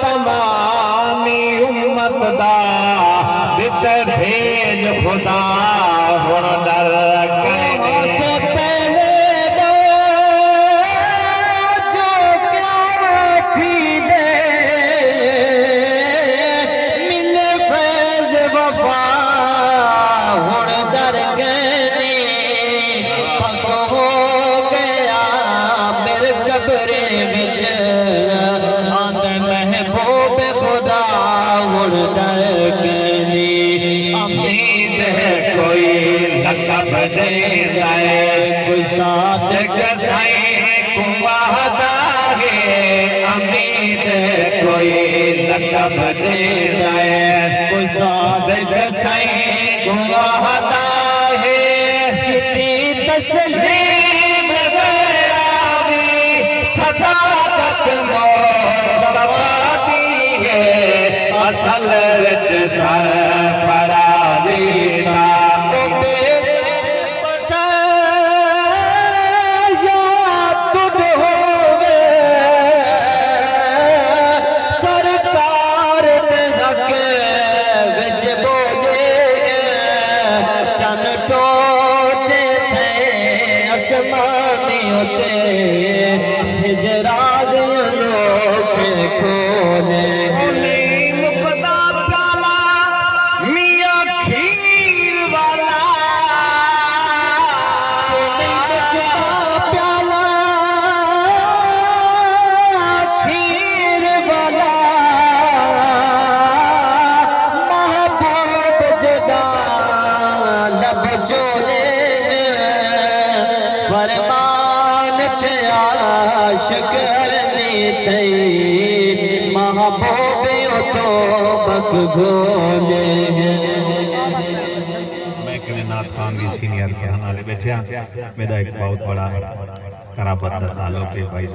تمامی امت دا دت بھیج خدا ہن ڈر کہنے سے پہلے دو جو کیا تھی دے ملے فیض وفا ہن ڈر کہنے پک ہو گیا میرے قبرے وچ آند محبوب خدا ہن ڈر کہنے امید ہے کوئی لقب دے دائے کوئی صادق سائیں کو وعدہ ہے امید ہے کوئی لقب دے دائے کوئی صادق سائیں کو وعدہ ہے کتنی تسلیم غیراوی صداقت موج بفاتی ہے اصل وچ سرفرازی دا شکرنی تھی محبوبیوں تو بک گھولے میں کنے نات خان بھی سینئر کے ہنالے بیٹھے ہیں میرا ایک بہت بڑا قرابت دا تعلق ہے بھائی